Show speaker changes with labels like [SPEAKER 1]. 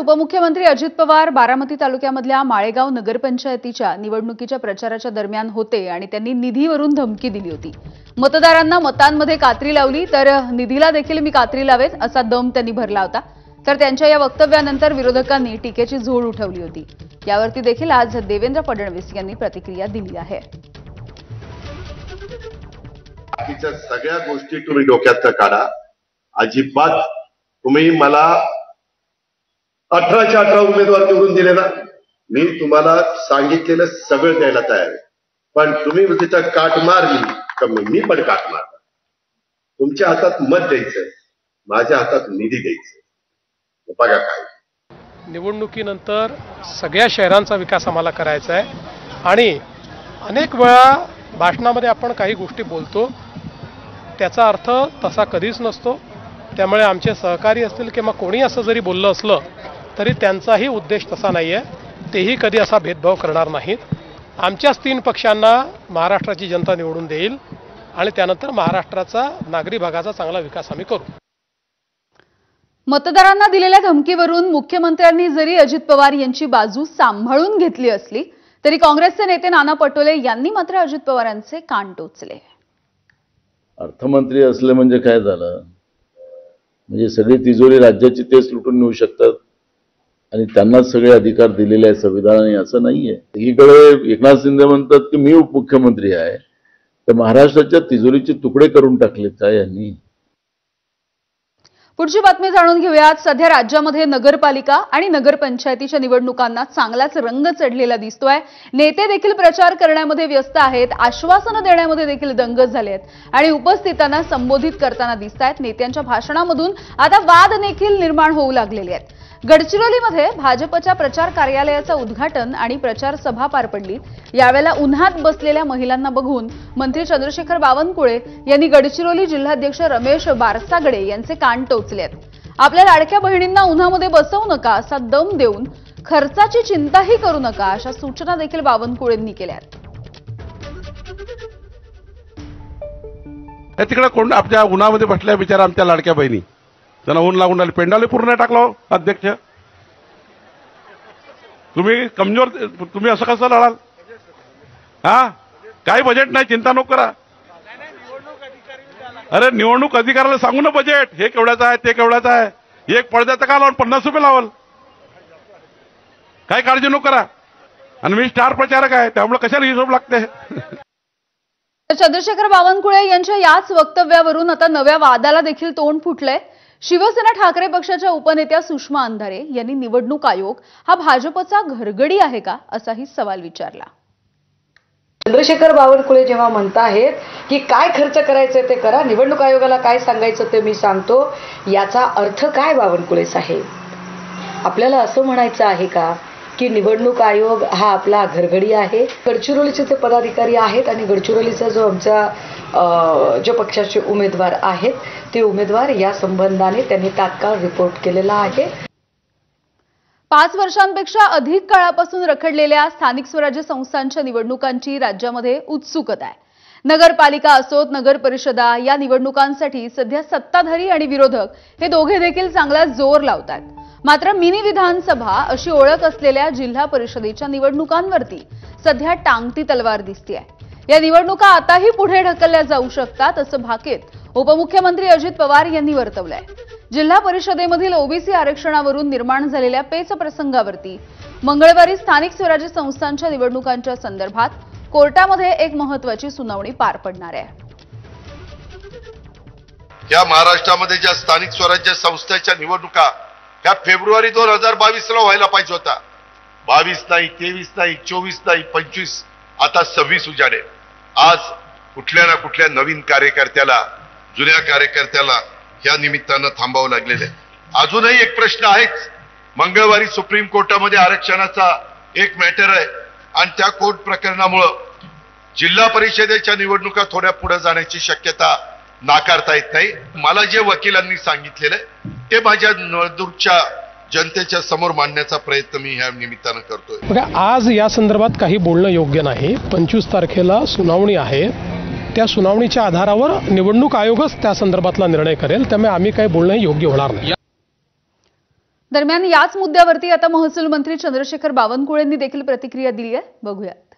[SPEAKER 1] उपमुख्यमंत्री अजित पवार बारामती तालुक्यामधल्या माळेगाव नगरपंचायतीच्या निवडणुकीच्या प्रचाराच्या दरम्यान होते आणि त्यांनी निधीवरून धमकी दिली होती। मतदारांना मतांमध्ये कात्री लावली तर निधीला देखील मी कात्री लावेन असा दम त्यांनी भरला होता। तर त्यांच्या या वक्तव्यानंतर विरोधकांनी टीकेची झोड उठवली होती। यावरती देखील आज देवेंद्र फडणवीस यांनी प्रतिक्रिया दिली आहे।
[SPEAKER 2] बाकीच्या सगळ्या गोष्टी तुम्ही डोक्यात काढा, अजिबात तुम्ही मला 18च्या 18 उमेदवार निवडून दिले ना, मी तुम्हाला सांगितलेलं सगळं द्यायला तयार आहे। पण तुम्ही तिथं काट मारली तर मी पण काट मारणार। तुमच्या हातात मत द्यायचं, माझ्या हातात निधी द्यायचं। बघा काय
[SPEAKER 3] निवडणुकीनंतर सगळ्या शहरांचा विकास आम्हाला करायचा आहे आणि अनेक वेळा भाषणामध्ये आपण काही गोष्टी बोलतो, त्याचा अर्थ तसा कधीच नसतो। त्यामुळे आमचे सहकारी असतील किंवा कोणी असं जरी बोललं असलं तरी त्यांचाही उद्देश तसा नाही आहे, तेही कधी असा भेदभाव करणार नाहीत। आमच्याच 3 पक्षांना महाराष्ट्राची जनता निवडून देईल आणि त्यानंतर महाराष्ट्राचा नागरी भागाचा चांगला विकास आम्ही करू।
[SPEAKER 1] मतदारांना दिलेल्या धमकीवरून मुख्यमंत्र्यांनी जरी अजित पवार यांची बाजू सांभाळून घेतली असली तरी काँग्रेसचे नेते नाना पटोले यांनी मात्र अजित पवारांचे कान टोचले।
[SPEAKER 4] अर्थमंत्री असले म्हणजे काय झालं, म्हणजे सगळी तिजोरी राज्याची तेच लुटून नेऊ शकतात आणि त्यांनाच सगळे अधिकार दिलेले आहेत संविधानाने, असं नाहीये। एकीकडे एकनाथ शिंदे म्हणतात की मी उपमुख्यमंत्री आहे, तर महाराष्ट्राच्या तिजोरीचे तुकडे करून टाकलेत काय यांनी।
[SPEAKER 1] पुढची बातमी जाणून घेऊयात। सध्या राज्यामध्ये नगरपालिका आणि नगरपंचायतीच्या निवडणुकांना चांगलाच रंग चढलेला दिसतोय। नेते देखील प्रचार करण्यामध्ये व्यस्त आहेत, आश्वासनं देण्यामध्ये देखील दंगच झाले आहेत आणि उपस्थितांना संबोधित करताना दिसतायत। नेत्यांच्या भाषणामधून आता वाद देखील निर्माण होऊ लागलेले आहेत। गडचिरोलीमध्ये भाजपच्या प्रचार कार्यालयाचं उद्घाटन आणि प्रचार सभा पार पडली। यावेळेला उन्हात बसलेल्या महिलांना बघून मंत्री चंद्रशेखर बावनकुळे यांनी गडचिरोली जिल्हाध्यक्ष रमेश बारसागडे यांचे कान टोचले आहेत। आपल्या लाडक्या बहिणींना उन्हामध्ये बसवू नका असा दम देऊन खर्चाची चिंताही करू नका अशा सूचना देखील बावनकुळेंनी केल्या आहेत।
[SPEAKER 5] तिकडे कोण आपल्या उन्हामध्ये बसल्या बिचारा आमच्या लाडक्या बहिणी, त्यांना ऊन लागून आले, पेंडाले पूर्ण टाकलो अध्यक्ष। तुम्ही कमजोर, तुम्ही असं कसं लढाल? हा, काही बजेट नाही, चिंता नको करा। अरे निवडणूक अधिकाऱ्याला सांगू ना बजेट हे केवढ्याचं आहे ते केवढ्याचं आहे, एक पडद्याचं का लावून 50 रुपये लावल, काही काळजी नको करा। आणि मी स्टार प्रचारक आहे त्यामुळे कशाला हिशोब लागते।
[SPEAKER 1] चंद्रशेखर बावनकुळे यांच्या याच वक्तव्यावरून आता नव्या वादाला देखील तोंड फुटलंय। शिवसेना ठाकरे पक्षाच्या उपनेत्या सुषमा अंधारे यांनी निवडणूक आयोग हा भाजपचा घरगडी आहे का असाही सवाल विचारला।
[SPEAKER 6] चंद्रशेखर बावनकुळे जेव्हा म्हणताहेत की काय खर्च करायचं ते करा, निवडणूक आयोगाला काय सांगायचं ते मी सांगतो, याचा अर्थ काय बावनकुळे साहेब? आपल्याला असं म्हणायचं आहे का की निवडणूक आयोग हा आपला घरगडी आहे? गडचिरोलीचे ते पदाधिकारी आहेत आणि गडचिरोलीचा जो आमचा जो पक्षाचे उमेदवार आहेत ते उमेदवार या संबंधाने त्यांनी तात्काळ रिपोर्ट केलेला आहे।
[SPEAKER 1] 5 वर्षांपेक्षा अधिक काळापासून रखडलेल्या स्थानिक स्वराज्य संस्थांच्या निवडणुकांची राज्यामध्ये उत्सुकता आहे। नगरपालिका असोत नगर परिषदा या निवडणुकांसाठी सध्या सत्ताधारी आणि विरोधक हे दोघे देखील चांगला जोर लावतात। मात्र मिनी विधानसभा अशी ओळख असलेल्या जिल्हा परिषदेच्या निवडणुकांवरती सध्या टांगती तलवार दिसते आहे। या निवडणुका आताही पुढे ढकलल्या जाऊ शकतात असं भाकीत उपमुख्यमंत्री अजित पवार यांनी वर्तवलंय। जिल्हा परिषदेमधील ओबीसी आरक्षणावरून निर्माण झालेल्या पेच प्रसंगावरती मंगळवारी स्थानिक स्वराज्य संस्थांच्या निवडणुकांच्या संदर्भात कोर्टामध्ये एक महत्त्वाची सुनावणी पार पडणार आहे।
[SPEAKER 2] या महाराष्ट्रामध्ये ज्या स्थानिक स्वराज्य संस्थेच्या निवडणुका ह्या फेब्रुवारी 2022 ला व्हायला पाहिजे होता। 22 नाही, 23 नाही, 24 नाही, 25, आता 26 उजाडे। आज कुठल्या ना कुठल्या नवीन कार्यकर्त्याला, जुन्या कार्यकर्त्याला या निमित्तानं थांबावं लागलेलं आहे। अजूनही एक प्रश्न आहेच, मंगळवारी सुप्रीम कोर्टामध्ये आरक्षणाचा एक मॅटर आहे आणि त्या कोर्ट प्रकरणामुळे जिल्हा परिषदेच्या निवडणुका थोड्या पुढे जाण्याची शक्यता नाकारता येत नाही। मला जे वकिलांनी सांगितलेलं आहे ते माझ्या नळदुर्गच्या जनतेच्या समोर मांडण्याचा प्रयत्न मी ह्या निमित्तानं करतोय।
[SPEAKER 3] बघा, आज या संदर्भात काही बोलणं योग्य नाही। 25 तारखेला सुनावणी आहे, त्या सुनावणीच्या आधारावर निवडणूक आयोगच त्या संदर्भातला निर्णय करेल, त्यामुळे आम्ही काही बोलणं योग्य होणार नाही।
[SPEAKER 1] दरम्यान याच मुद्द्यावरती आता महसूल मंत्री चंद्रशेखर बावनकुळेंनी देखील प्रतिक्रिया दिली आहे. बघूयात.